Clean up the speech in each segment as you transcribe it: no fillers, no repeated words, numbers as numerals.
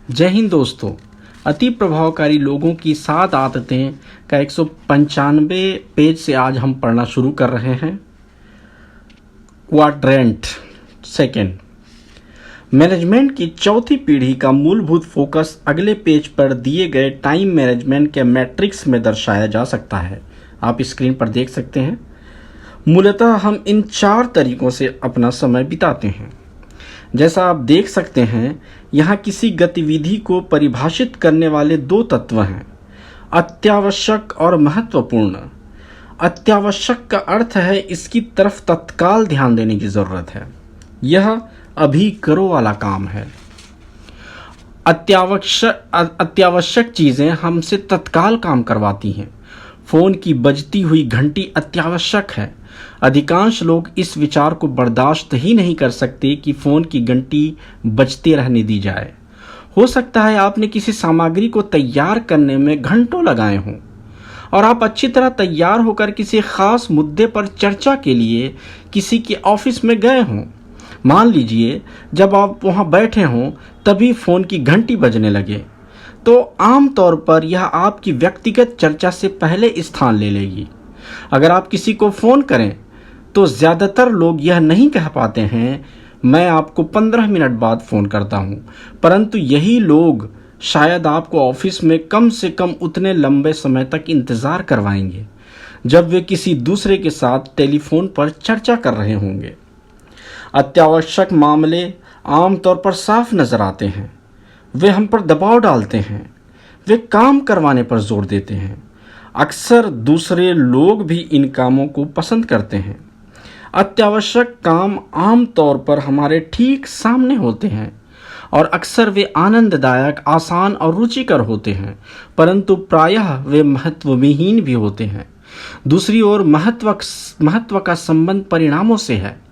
जय हिंद दोस्तों। अति प्रभावकारी लोगों की 7 आदतें का 195 पेज से आज हम पढ़ना शुरू कर रहे हैं। क्वाड्रेंट सेकेंड, मैनेजमेंट की चौथी पीढ़ी का मूलभूत फोकस अगले पेज पर दिए गए टाइम मैनेजमेंट के मैट्रिक्स में दर्शाया जा सकता है। आप स्क्रीन पर देख सकते हैं। मूलतः हम इन 4 तरीकों से अपना समय बिताते हैं। जैसा आप देख सकते हैं, यहाँ किसी गतिविधि को परिभाषित करने वाले 2 तत्व हैं, अत्यावश्यक और महत्वपूर्ण। अत्यावश्यक का अर्थ है इसकी तरफ तत्काल ध्यान देने की जरूरत है, यह अभी करो वाला काम है। अत्यावश्यक चीजें हमसे तत्काल काम करवाती हैं। फोन की बजती हुई घंटी अत्यावश्यक है। अधिकांश लोग इस विचार को बर्दाश्त ही नहीं कर सकते कि फोन की घंटी बजते रहने दी जाए। हो सकता है आपने किसी सामग्री को तैयार करने में घंटों लगाए हों और आप अच्छी तरह तैयार होकर किसी खास मुद्दे पर चर्चा के लिए किसी के ऑफिस में गए हों। मान लीजिए जब आप वहां बैठे हों तभी फोन की घंटी बजने लगे, तो आमतौर पर यह आपकी व्यक्तिगत चर्चा से पहले स्थान ले लेगी। अगर आप किसी को फोन करें तो ज्यादातर लोग यह नहीं कह पाते हैं, मैं आपको 15 मिनट बाद फोन करता हूं, परंतु यही लोग शायद आपको ऑफिस में कम से कम उतने लंबे समय तक इंतजार करवाएंगे जब वे किसी दूसरे के साथ टेलीफोन पर चर्चा कर रहे होंगे। अत्यावश्यक मामले आमतौर पर साफ नजर आते हैं। वे हम पर दबाव डालते हैं, वे काम करवाने पर जोर देते हैं। अक्सर दूसरे लोग भी इन कामों को पसंद करते हैं। अत्यावश्यक काम आमतौर पर हमारे ठीक सामने होते हैं और अक्सर वे आनंददायक, आसान और रुचिकर होते हैं, परंतु प्रायः वे महत्वहीन भी होते हैं। दूसरी ओर महत्व का संबंध परिणामों से है।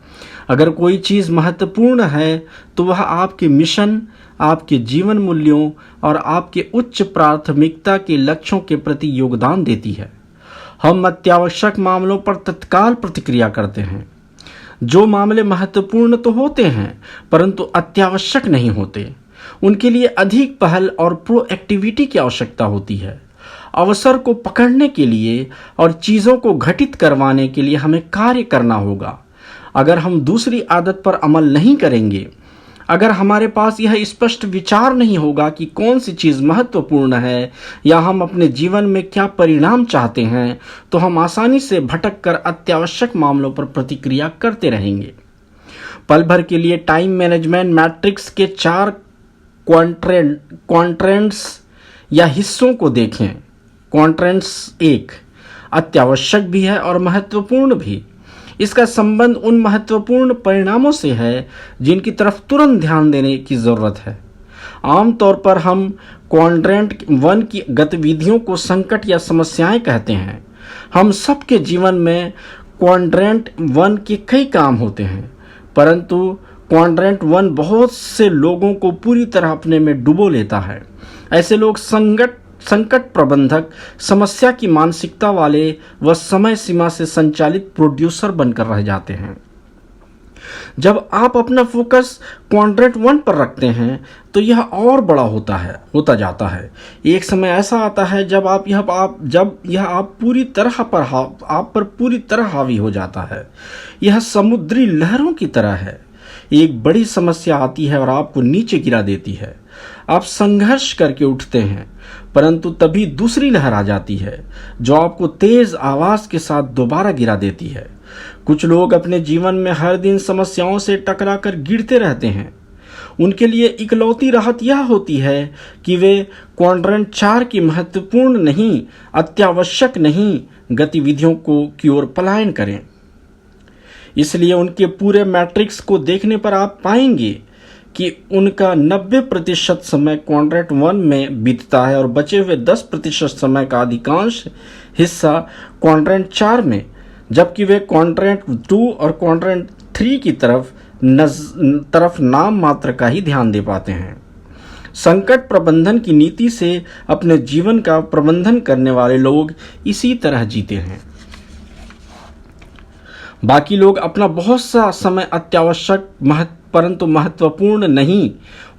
अगर कोई चीज महत्वपूर्ण है तो वह आपके मिशन, आपके जीवन मूल्यों और आपके उच्च प्राथमिकता के लक्ष्यों के प्रति योगदान देती है। हम अत्यावश्यक मामलों पर तत्काल प्रतिक्रिया करते हैं। जो मामले महत्वपूर्ण तो होते हैं परंतु अत्यावश्यक नहीं होते, उनके लिए अधिक पहल और प्रोएक्टिविटी की आवश्यकता होती है। अवसर को पकड़ने के लिए और चीजों को घटित करवाने के लिए हमें कार्य करना होगा। अगर हम दूसरी आदत पर अमल नहीं करेंगे, अगर हमारे पास यह स्पष्ट विचार नहीं होगा कि कौन सी चीज महत्वपूर्ण है या हम अपने जीवन में क्या परिणाम चाहते हैं, तो हम आसानी से भटक कर अत्यावश्यक मामलों पर प्रतिक्रिया करते रहेंगे। पल भर के लिए टाइम मैनेजमेंट मैट्रिक्स के 4 क्वाड्रेंट्स या हिस्सों को देखें। क्वाड्रेंट्स 1 अत्यावश्यक भी है और महत्वपूर्ण भी। इसका संबंध उन महत्वपूर्ण परिणामों से है जिनकी तरफ तुरंत ध्यान देने की जरूरत है। आमतौर पर हम क्वाड्रेंट 1 की गतिविधियों को संकट या समस्याएं कहते हैं। हम सबके जीवन में क्वाड्रेंट 1 के कई काम होते हैं, परंतु क्वाड्रेंट 1 बहुत से लोगों को पूरी तरह अपने में डुबो लेता है। ऐसे लोग संकट प्रबंधक, समस्या की मानसिकता वाले व समय सीमा से संचालित प्रोड्यूसर बनकर रह जाते हैं। जब आप अपना फोकस क्वाड्रेंट 1 पर रखते हैं तो यह और बड़ा होता जाता है। एक समय ऐसा आता है जब यह आप पर पूरी तरह हावी हो जाता है। यह समुद्री लहरों की तरह है। एक बड़ी समस्या आती है और आपको नीचे गिरा देती है। आप संघर्ष करके उठते हैं, परंतु तभी दूसरी लहर आ जाती है जो आपको तेज आवाज के साथ दोबारा गिरा देती है। कुछ लोग अपने जीवन में हर दिन समस्याओं से टकराकर गिरते रहते हैं। उनके लिए इकलौती राहत यह होती है कि वे क्वाड्रेंट 4 की महत्वपूर्ण नहीं, अत्यावश्यक नहीं गतिविधियों की ओर पलायन करें। इसलिए उनके पूरे मैट्रिक्स को देखने पर आप पाएंगे कि उनका 90% समय क्वाड्रेंट 1 में बीतता है और बचे हुए 10% समय का अधिकांश हिस्सा क्वाड्रेंट 4 में, जबकि वे क्वाड्रेंट 2 और क्वाड्रेंट 3 की तरफ नाम मात्र का ही ध्यान दे पाते हैं। संकट प्रबंधन की नीति से अपने जीवन का प्रबंधन करने वाले लोग इसी तरह जीते हैं। बाकी लोग अपना बहुत सा समय अत्यावश्यक परंतु महत्वपूर्ण नहीं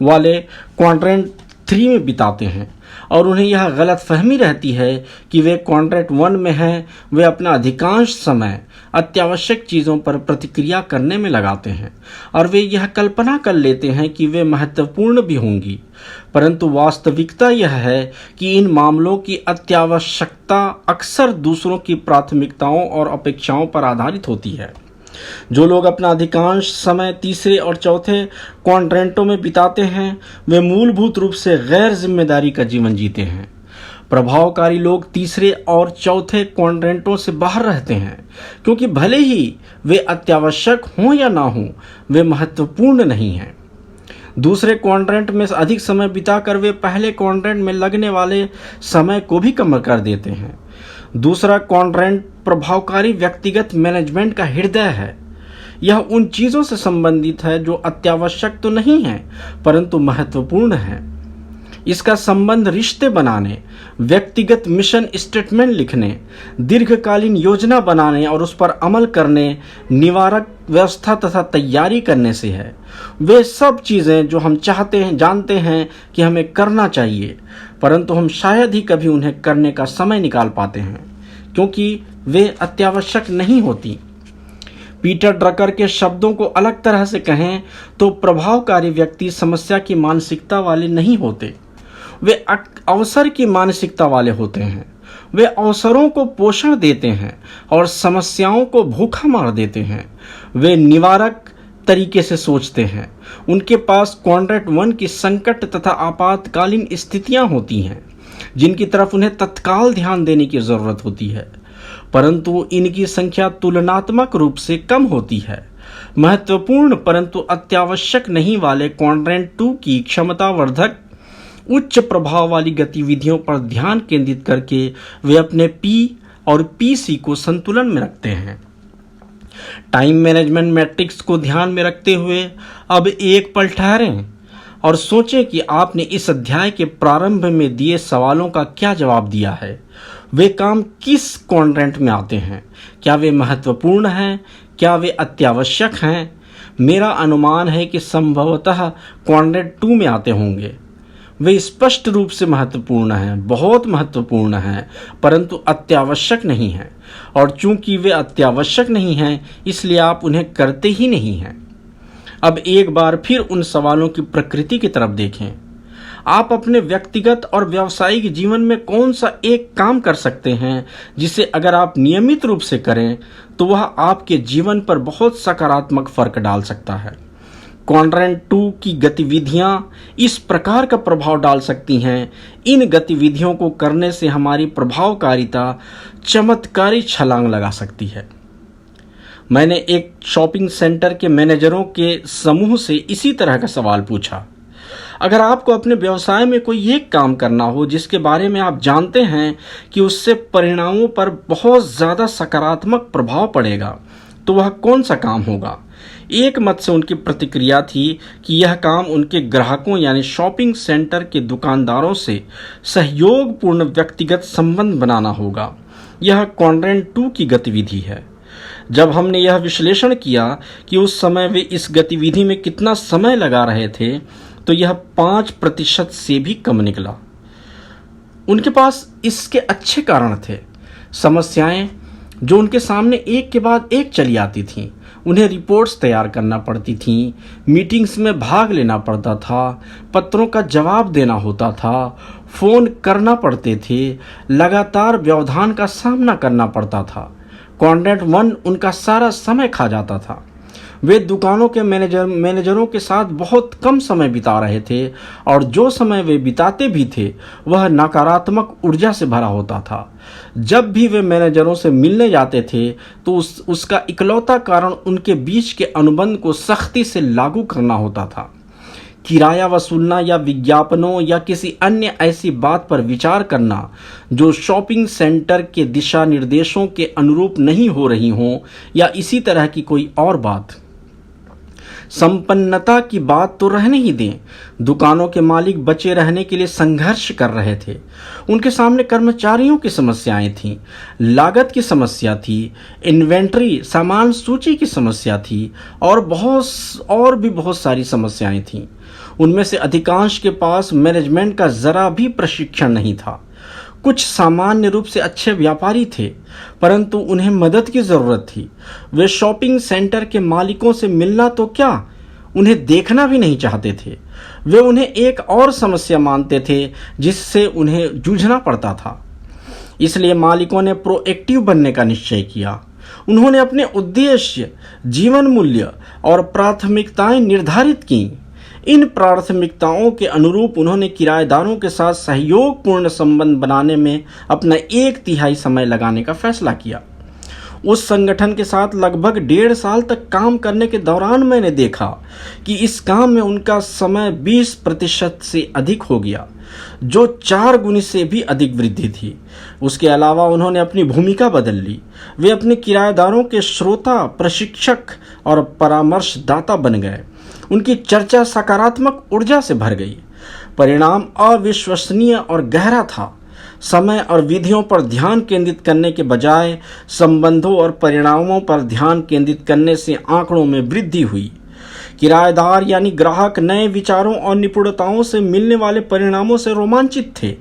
वाले क्वाड्रेंट 3 में बिताते हैं और उन्हें यह गलत फहमी रहती है कि वे कॉन्ट्रैक्ट 1 में हैं। वे अपना अधिकांश समय अत्यावश्यक चीज़ों पर प्रतिक्रिया करने में लगाते हैं और वे यह कल्पना कर लेते हैं कि वे महत्वपूर्ण भी होंगी, परंतु वास्तविकता यह है कि इन मामलों की अत्यावश्यकता अक्सर दूसरों की प्राथमिकताओं और अपेक्षाओं पर आधारित होती है। जो लोग अपना अधिकांश समय तीसरे और चौथे क्वाड्रेंटों में बिताते हैं वे मूलभूत रूप से गैर जिम्मेदारी का जीवन जीते हैं। प्रभावकारी लोग तीसरे और चौथे क्वाड्रेंटों से बाहर रहते हैं क्योंकि भले ही वे अत्यावश्यक हों या ना हों, वे महत्वपूर्ण नहीं हैं। दूसरे क्वाड्रेंट में अधिक समय बिताकर वे पहले क्वाड्रेंट में लगने वाले समय को भी कम कर देते हैं। दूसरा क्वाड्रेंट प्रभावकारी व्यक्तिगत मैनेजमेंट का हृदय है। यह उन चीज़ों से संबंधित है जो अत्यावश्यक तो नहीं है परंतु महत्वपूर्ण है। इसका संबंध रिश्ते बनाने, व्यक्तिगत मिशन स्टेटमेंट लिखने, दीर्घकालीन योजना बनाने और उस पर अमल करने, निवारक व्यवस्था तथा तैयारी करने से है। वे सब चीज़ें जो हम चाहते हैं, जानते हैं कि हमें करना चाहिए, परंतु हम शायद ही कभी उन्हें करने का समय निकाल पाते हैं क्योंकि वे अत्यावश्यक नहीं होती। पीटर ड्रकर के शब्दों को अलग तरह से कहें तो प्रभावकारी व्यक्ति समस्या की मानसिकता वाले नहीं होते, वे अवसर की मानसिकता वाले होते हैं। वे अवसरों को पोषण देते हैं और समस्याओं को भूखा मार देते हैं। वे निवारक तरीके से सोचते हैं। उनके पास क्वाड्रेंट 1 की संकट तथा आपातकालीन स्थितियां होती हैं जिनकी तरफ उन्हें तत्काल ध्यान देने की जरूरत होती है, परंतु इनकी संख्या तुलनात्मक रूप से कम होती है। महत्वपूर्ण परंतु अत्यावश्यक नहीं वाले क्वाड्रेंट 2 की क्षमतावर्धक उच्च प्रभाव वाली गतिविधियों पर ध्यान केंद्रित करके वे अपने पी और पीसी को संतुलन में रखते हैं। टाइम मैनेजमेंट मैट्रिक्स को ध्यान में रखते हुए अब एक पल ठहरें और सोचें कि आपने इस अध्याय के प्रारंभ में दिए सवालों का क्या जवाब दिया है। वे काम किस क्वाड्रेंट में आते हैं? क्या वे महत्वपूर्ण हैं? क्या वे अत्यावश्यक हैं? मेरा अनुमान है कि संभवतः क्वाड्रेंट 2 में आते होंगे। वे स्पष्ट रूप से महत्वपूर्ण हैं, बहुत महत्वपूर्ण हैं, परंतु अत्यावश्यक नहीं हैं। और चूंकि वे अत्यावश्यक नहीं हैं इसलिए आप उन्हें करते ही नहीं हैं। अब एक बार फिर उन सवालों की प्रकृति की तरफ देखें। आप अपने व्यक्तिगत और व्यावसायिक जीवन में कौन सा एक काम कर सकते हैं जिसे अगर आप नियमित रूप से करें तो वह आपके जीवन पर बहुत सकारात्मक फर्क डाल सकता है। क्वाड्रेंट 2 की गतिविधियां इस प्रकार का प्रभाव डाल सकती हैं। इन गतिविधियों को करने से हमारी प्रभावकारिता चमत्कारी छलांग लगा सकती है। मैंने एक शॉपिंग सेंटर के मैनेजरों के समूह से इसी तरह का सवाल पूछा। अगर आपको अपने व्यवसाय में कोई एक काम करना हो जिसके बारे में आप जानते हैं कि उससे परिणामों पर बहुत ज़्यादा सकारात्मक प्रभाव पड़ेगा तो वह कौन सा काम होगा? एक मत से उनकी प्रतिक्रिया थी कि यह काम उनके ग्राहकों यानी शॉपिंग सेंटर के दुकानदारों से सहयोगपूर्ण व्यक्तिगत संबंध बनाना होगा। यह क्वाड्रेंट 2 की गतिविधि है। जब हमने यह विश्लेषण किया कि उस समय वे इस गतिविधि में कितना समय लगा रहे थे तो यह 5% से भी कम निकला। उनके पास इसके अच्छे कारण थे। समस्याएं जो उनके सामने एक के बाद एक चली आती थीं, उन्हें रिपोर्ट्स तैयार करना पड़ती थीं, मीटिंग्स में भाग लेना पड़ता था, पत्रों का जवाब देना होता था, फ़ोन करना पड़ते थे, लगातार व्यवधान का सामना करना पड़ता था। क्वाड्रेंट 1 उनका सारा समय खा जाता था। वे दुकानों के मैनेजरों के साथ बहुत कम समय बिता रहे थे और जो समय वे बिताते भी थे वह नकारात्मक ऊर्जा से भरा होता था। जब भी वे मैनेजरों से मिलने जाते थे तो उसका इकलौता कारण उनके बीच के अनुबंध को सख्ती से लागू करना होता था। किराया वसूलना या विज्ञापनों या किसी अन्य ऐसी बात पर विचार करना जो शॉपिंग सेंटर के दिशा निर्देशों के अनुरूप नहीं हो रही हों या इसी तरह की कोई और बात। संपन्नता की बात तो रहने ही दें, दुकानों के मालिक बचे रहने के लिए संघर्ष कर रहे थे। उनके सामने कर्मचारियों की समस्याएं थीं, लागत की समस्या थी, इन्वेंट्री सामान सूची की समस्या थी और भी बहुत सारी समस्याएं थीं। उनमें से अधिकांश के पास मैनेजमेंट का जरा भी प्रशिक्षण नहीं था। कुछ सामान्य रूप से अच्छे व्यापारी थे, परंतु उन्हें मदद की जरूरत थी। वे शॉपिंग सेंटर के मालिकों से मिलना तो क्या, उन्हें देखना भी नहीं चाहते थे। वे उन्हें एक और समस्या मानते थे जिससे उन्हें जूझना पड़ता था। इसलिए मालिकों ने प्रोएक्टिव बनने का निश्चय किया। उन्होंने अपने उद्देश्य, जीवन मूल्य और प्राथमिकताएं निर्धारित की। इन प्राथमिकताओं के अनुरूप उन्होंने किराएदारों के साथ सहयोगपूर्ण संबंध बनाने में अपना 1/3 समय लगाने का फैसला किया। उस संगठन के साथ लगभग 1.5 साल तक काम करने के दौरान मैंने देखा कि इस काम में उनका समय 20% से अधिक हो गया, जो 4 गुनी से भी अधिक वृद्धि थी। उसके अलावा उन्होंने अपनी भूमिका बदल ली। वे अपने किराएदारों के श्रोता, प्रशिक्षक और परामर्शदाता बन गए। उनकी चर्चा सकारात्मक ऊर्जा से भर गई। परिणाम अविश्वसनीय और गहरा था। समय और विधियों पर ध्यान केंद्रित करने के बजाय संबंधों और परिणामों पर ध्यान केंद्रित करने से आंकड़ों में वृद्धि हुई। किराएदार यानी ग्राहक नए विचारों और निपुणताओं से मिलने वाले परिणामों से रोमांचित थे,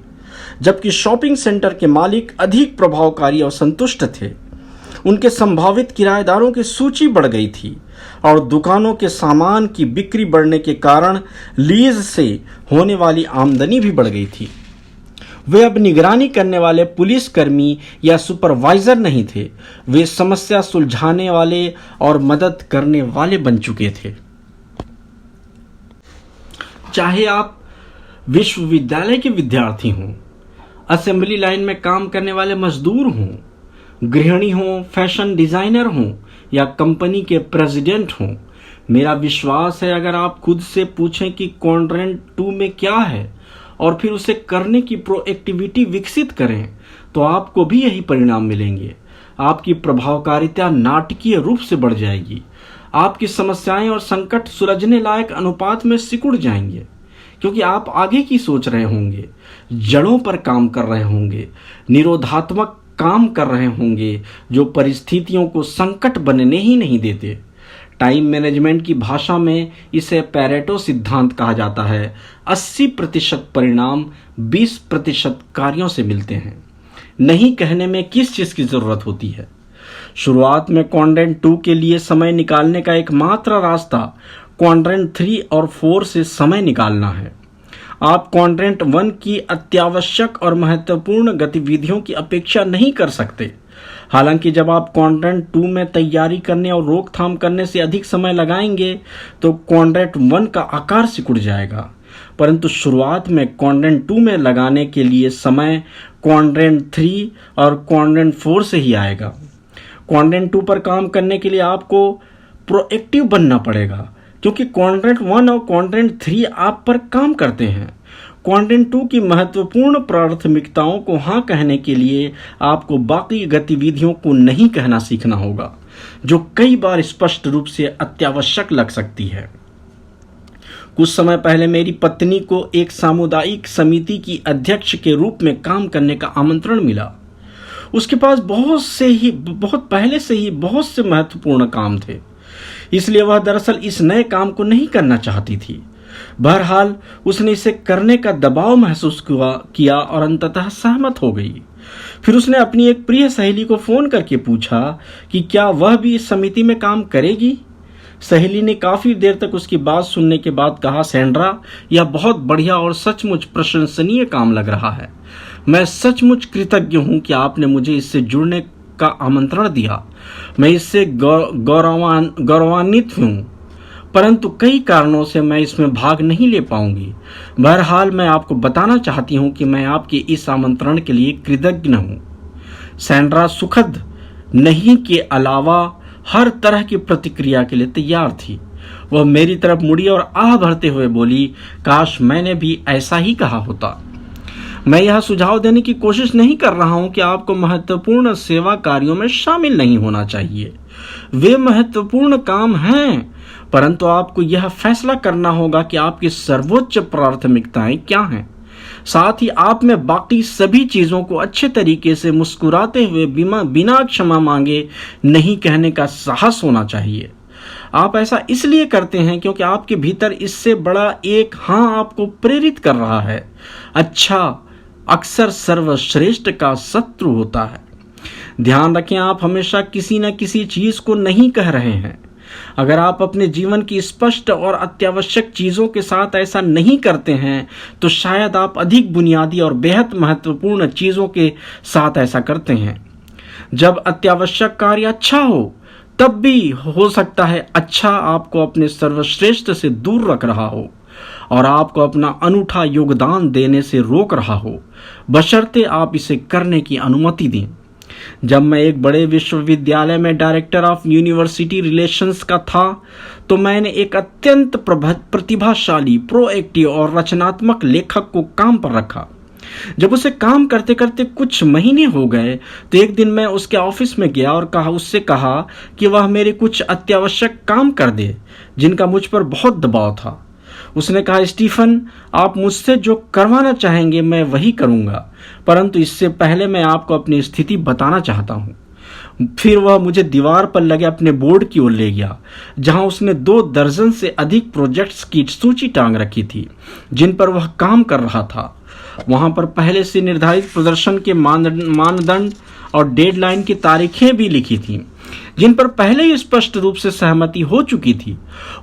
जबकि शॉपिंग सेंटर के मालिक अधिक प्रभावकारी और संतुष्ट थे। उनके संभावित किराएदारों की सूची बढ़ गई थी और दुकानों के सामान की बिक्री बढ़ने के कारण लीज से होने वाली आमदनी भी बढ़ गई थी। वे अब निगरानी करने वाले पुलिसकर्मी या सुपरवाइजर नहीं थे, वे समस्या सुलझाने वाले और मदद करने वाले बन चुके थे। चाहे आप विश्वविद्यालय के विद्यार्थी हों, असेंबली लाइन में काम करने वाले मजदूर हों, गृहिणी हों, फैशन डिजाइनर हों या कंपनी के प्रेसिडेंट हों, मेरा विश्वास है अगर आप खुद से पूछें कि क्वाड्रेंट 2 में क्या है और फिर उसे करने की प्रोएक्टिविटी विकसित करें, तो आपको भी यही परिणाम मिलेंगे। आपकी प्रभावकारिता नाटकीय रूप से बढ़ जाएगी। आपकी समस्याएं और संकट सुलझने लायक अनुपात में सिकुड़ जाएंगे, क्योंकि आप आगे की सोच रहे होंगे, जड़ों पर काम कर रहे होंगे, निरोधात्मक काम कर रहे होंगे जो परिस्थितियों को संकट बनने ही नहीं देते। टाइम मैनेजमेंट की भाषा में इसे पैरेटो सिद्धांत कहा जाता है। 80% परिणाम 20% कार्यों से मिलते हैं। नहीं कहने में किस चीज की जरूरत होती है। शुरुआत में क्वाड्रेंट 2 के लिए समय निकालने का एकमात्र रास्ता क्वाड्रेंट 3 और 4 से समय निकालना है। आप क्वाड्रेंट 1 की अत्यावश्यक और महत्वपूर्ण गतिविधियों की अपेक्षा नहीं कर सकते। हालांकि जब आप क्वाड्रेंट 2 में तैयारी करने और रोकथाम करने से अधिक समय लगाएंगे तो क्वाड्रेंट 1 का आकार सिकुड़ जाएगा, परंतु शुरुआत में क्वाड्रेंट 2 में लगाने के लिए समय क्वाड्रेंट 3 और क्वाड्रेंट 4 से ही आएगा। क्वाड्रेंट 2 पर काम करने के लिए आपको प्रोएक्टिव बनना पड़ेगा, क्योंकि क्वाड्रेंट 1 और क्वाड्रेंट 3 आप पर काम करते हैं। क्वाड्रेंट 2 की महत्वपूर्ण प्राथमिकताओं को हाँ कहने के लिए आपको बाकी गतिविधियों को नहीं कहना सीखना होगा, जो कई बार स्पष्ट रूप से अत्यावश्यक लग सकती है। कुछ समय पहले मेरी पत्नी को एक सामुदायिक समिति की अध्यक्ष के रूप में काम करने का आमंत्रण मिला। उसके पास बहुत पहले से ही बहुत से महत्वपूर्ण काम थे, इसलिए वह दरअसल इस नए काम को नहीं करना चाहती थी। बहरहाल उसने इसे करने का दबाव महसूस किया और अंततः सहमत हो गई। फिर उसने अपनी एक प्रिय सहेली को फोन करके पूछा कि क्या वह भी इस समिति में काम करेगी। सहेली ने काफी देर तक उसकी बात सुनने के बाद कहा, सैंड्रा, यह बहुत बढ़िया और सचमुच प्रशंसनीय काम लग रहा है। मैं सचमुच कृतज्ञ हूं कि आपने मुझे इससे जुड़ने का आमंत्रण दिया। मैं इससे गौरवान्वित हूं, परंतु कई कारणों से मैं इसमें भाग नहीं ले पाऊंगी। बहरहाल मैं आपको बताना चाहती हूं कि मैं आपके इस आमंत्रण के लिए कृतज्ञ हूं। सैंड्रा सुखद नहीं के अलावा हर तरह की प्रतिक्रिया के लिए तैयार थी। वह मेरी तरफ मुड़ी और आह भरते हुए बोली, काश मैंने भी ऐसा ही कहा होता। मैं यह सुझाव देने की कोशिश नहीं कर रहा हूं कि आपको महत्वपूर्ण सेवा कार्यों में शामिल नहीं होना चाहिए। वे महत्वपूर्ण काम हैं, परंतु आपको यह फैसला करना होगा कि आपकी सर्वोच्च प्राथमिकताएं क्या हैं। साथ ही आप में बाकी सभी चीजों को अच्छे तरीके से मुस्कुराते हुए बिना क्षमा मांगे नहीं कहने का साहस होना चाहिए। आप ऐसा इसलिए करते हैं क्योंकि आपके भीतर इससे बड़ा एक हाँ आपको प्रेरित कर रहा है। अच्छा अक्सर सर्वश्रेष्ठ का शत्रु होता है। ध्यान रखें, आप हमेशा किसी न किसी चीज को नहीं कह रहे हैं। अगर आप अपने जीवन की स्पष्ट और अत्यावश्यक चीजों के साथ ऐसा नहीं करते हैं तो शायद आप अधिक बुनियादी और बेहद महत्वपूर्ण चीजों के साथ ऐसा करते हैं। जब अत्यावश्यक कार्य अच्छा हो तब भी हो सकता है अच्छा आपको अपने सर्वश्रेष्ठ से दूर रख रहा हो और आपको अपना अनूठा योगदान देने से रोक रहा हो, बशर्ते आप इसे करने की अनुमति दें। जब मैं एक बड़े विश्वविद्यालय में डायरेक्टर ऑफ यूनिवर्सिटी रिलेशंस का था तो मैंने एक अत्यंत प्रतिभाशाली, प्रोएक्टिव और रचनात्मक लेखक को काम पर रखा। जब उसे काम करते करते कुछ महीने हो गए तो एक दिन मैं उसके ऑफिस में गया और उससे कहा कि वह मेरे कुछ अत्यावश्यक काम कर दे जिनका मुझ पर बहुत दबाव था। उसने कहा, स्टीफन, आप मुझसे जो करवाना चाहेंगे मैं वही करूंगा, परंतु इससे पहले मैं आपको अपनी स्थिति बताना चाहता हूं। फिर वह मुझे दीवार पर लगे अपने बोर्ड की ओर ले गया जहां उसने 2 दर्जन से अधिक प्रोजेक्ट्स की सूची टांग रखी थी जिन पर वह काम कर रहा था। वहां पर पहले से निर्धारित प्रदर्शन के मानदंड और डेडलाइन की तारीखें भी लिखी थीं जिन पर पहले ही स्पष्ट रूप से सहमति हो चुकी थी।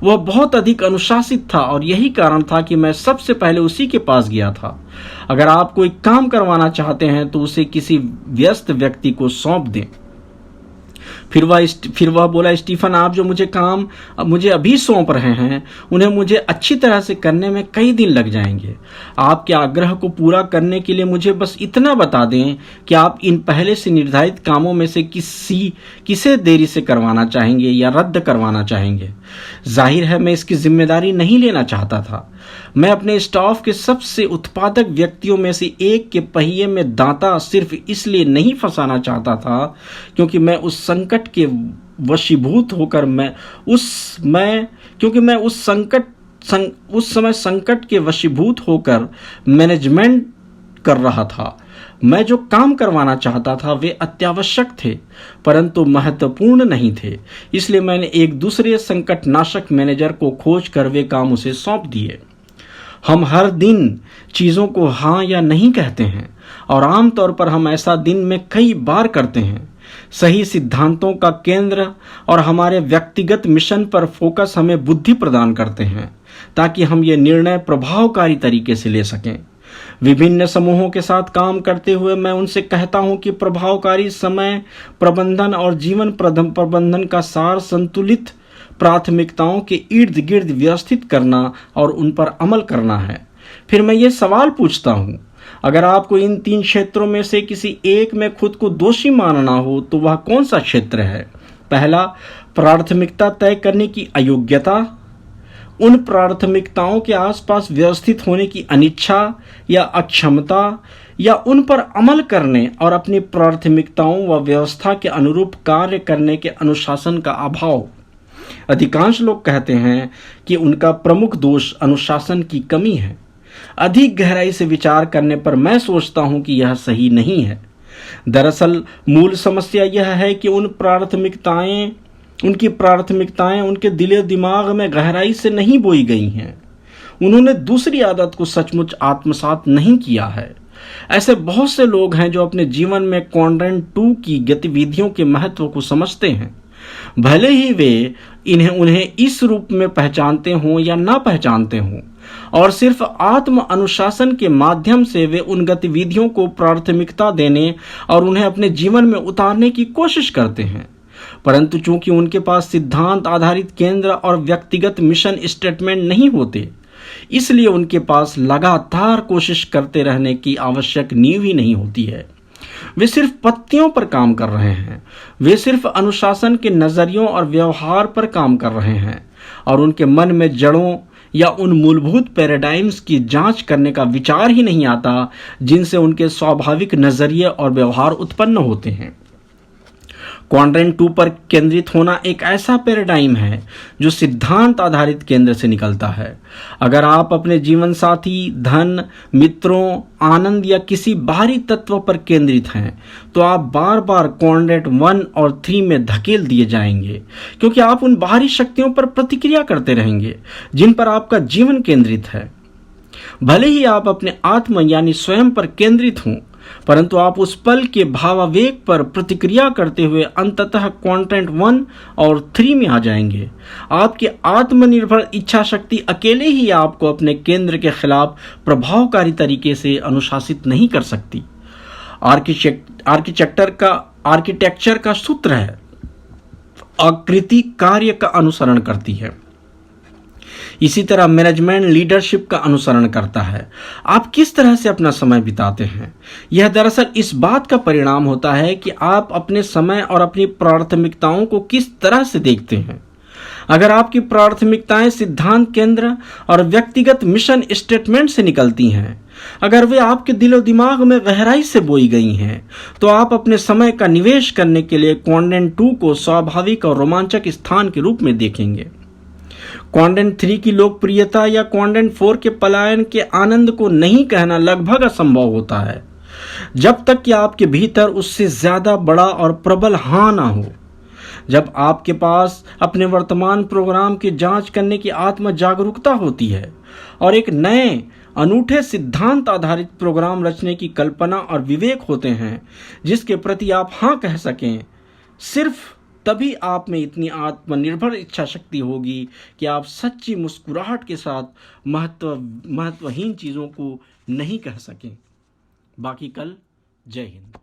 वह बहुत अधिक अनुशासित था और यही कारण था कि मैं सबसे पहले उसी के पास गया था। अगर आप कोई काम करवाना चाहते हैं तो उसे किसी व्यस्त व्यक्ति को सौंप दें। फिर वह बोला, स्टीफन, आप जो मुझे अभी सौंप रहे हैं उन्हें मुझे अच्छी तरह से करने में कई दिन लग जाएंगे। आपके आग्रह को पूरा करने के लिए मुझे बस इतना बता दें कि आप इन पहले से निर्धारित कामों में से किसे देरी से करवाना चाहेंगे या रद्द करवाना चाहेंगे। जाहिर है मैं इसकी जिम्मेदारी नहीं लेना चाहता था। मैं अपने स्टाफ के सबसे उत्पादक व्यक्तियों में से एक के पहिए में दांता सिर्फ इसलिए नहीं फंसाना चाहता था क्योंकि मैं उस संकट के वशीभूत होकर उस समय संकट के वशीभूत होकर मैनेजमेंट कर रहा था। मैं जो काम करवाना चाहता था वे अत्यावश्यक थे परंतु महत्वपूर्ण नहीं थे, इसलिए मैंने एक दूसरे संकटनाशक मैनेजर को खोज कर वे काम उसे सौंप दिए। हम हर दिन चीजों को हाँ या नहीं कहते हैं और आमतौर पर हम ऐसा दिन में कई बार करते हैं। सही सिद्धांतों का केंद्र और हमारे व्यक्तिगत मिशन पर फोकस हमें बुद्धि प्रदान करते हैं ताकि हम ये निर्णय प्रभावकारी तरीके से ले सकें। विभिन्न समूहों के साथ काम करते हुए मैं उनसे कहता हूं कि प्रभावकारी समय प्रबंधन और जीवन प्रबंधन का सार संतुलित प्राथमिकताओं के इर्द गिर्द व्यवस्थित करना और उन पर अमल करना है। फिर मैं ये सवाल पूछता हूं, अगर आपको इन 3 क्षेत्रों में से किसी एक में खुद को दोषी मानना हो तो वह कौन सा क्षेत्र है? पहला, प्राथमिकता तय करने की अयोग्यता, उन प्राथमिकताओं के आसपास व्यवस्थित होने की अनिच्छा या अक्षमता, या उन पर अमल करने और अपनी प्राथमिकताओं व व्यवस्था के अनुरूप कार्य करने के अनुशासन का अभाव। अधिकांश लोग कहते हैं कि उनका प्रमुख दोष अनुशासन की कमी है। अधिक गहराई से विचार करने पर मैं सोचता हूं कि यह सही नहीं है। दरअसल मूल समस्या यह है कि उनकी प्राथमिकताएं उनके दिले दिमाग में गहराई से नहीं बोई गई हैं। उन्होंने दूसरी आदत को सचमुच आत्मसात नहीं किया है। ऐसे बहुत से लोग हैं जो अपने जीवन में क्वाड्रेंट 2 की गतिविधियों के महत्व को समझते हैं, भले ही वे उन्हें इस रूप में पहचानते हों या ना पहचानते हों, और सिर्फ आत्म अनुशासन के माध्यम से वे उन गतिविधियों को प्राथमिकता देने और उन्हें अपने जीवन में उतारने की कोशिश करते हैं। परंतु चूंकि उनके पास सिद्धांत आधारित केंद्र और व्यक्तिगत मिशन स्टेटमेंट नहीं होते, इसलिए उनके पास लगातार कोशिश करते रहने की आवश्यक नींव ही नहीं होती है। वे सिर्फ पत्तियों पर काम कर रहे हैं, वे सिर्फ अनुशासन के नजरियों और व्यवहार पर काम कर रहे हैं और उनके मन में जड़ों या उन मूलभूत पैराडाइम्स की जांच करने का विचार ही नहीं आता जिनसे उनके स्वाभाविक नजरिए और व्यवहार उत्पन्न होते हैं। क्वाड्रेंट 2 पर केंद्रित होना एक ऐसा पैराडाइम है जो सिद्धांत आधारित केंद्र से निकलता है। अगर आप अपने जीवन साथी, धन, मित्रों, आनंद या किसी बाहरी तत्व पर केंद्रित हैं तो आप बार बार क्वाड्रेंट 1 और 3 में धकेल दिए जाएंगे, क्योंकि आप उन बाहरी शक्तियों पर प्रतिक्रिया करते रहेंगे जिन पर आपका जीवन केंद्रित है। भले ही आप अपने आत्म यानी स्वयं पर केंद्रित हों, परंतु आप उस पल के भावावेग पर प्रतिक्रिया करते हुए अंततः क्वाड्रेंट 1 और 3 में आ जाएंगे। आपकी आत्मनिर्भर इच्छा शक्ति अकेले ही आपको अपने केंद्र के खिलाफ प्रभावकारी तरीके से अनुशासित नहीं कर सकती। आर्किटेक्चर का सूत्र है, आकृति कार्य का अनुसरण करती है। इसी तरह मैनेजमेंट लीडरशिप का अनुसरण करता है। आप किस तरह से अपना समय बिताते हैं, यह दरअसल इस बात का परिणाम होता है कि आप अपने समय और अपनी प्राथमिकताओं को किस तरह से देखते हैं। अगर आपकी प्राथमिकताएं सिद्धांत केंद्र और व्यक्तिगत मिशन स्टेटमेंट से निकलती हैं, अगर वे आपके दिलो दिमाग में गहराई से बोई गई हैं, तो आप अपने समय का निवेश करने के लिए क्वाड्रेंट 2 को स्वाभाविक और रोमांचक स्थान के रूप में देखेंगे। क्वाड्रेंट 3 की लोकप्रियता या क्वाड्रेंट 4 के पलायन के आनंद को नहीं कहना लगभग असंभव होता है, जब तक कि आपके भीतर उससे ज्यादा बड़ा और प्रबल हाँ ना हो। जब आपके पास अपने वर्तमान प्रोग्राम की जांच करने की आत्म जागरूकता होती है और एक नए अनूठे सिद्धांत आधारित प्रोग्राम रचने की कल्पना और विवेक होते हैं जिसके प्रति आप हाँ कह सकें, सिर्फ तभी आप में इतनी आत्मनिर्भर इच्छा शक्ति होगी कि आप सच्ची मुस्कुराहट के साथ महत्वहीन चीज़ों को नहीं कह सकें। बाकी कल। जय हिंद।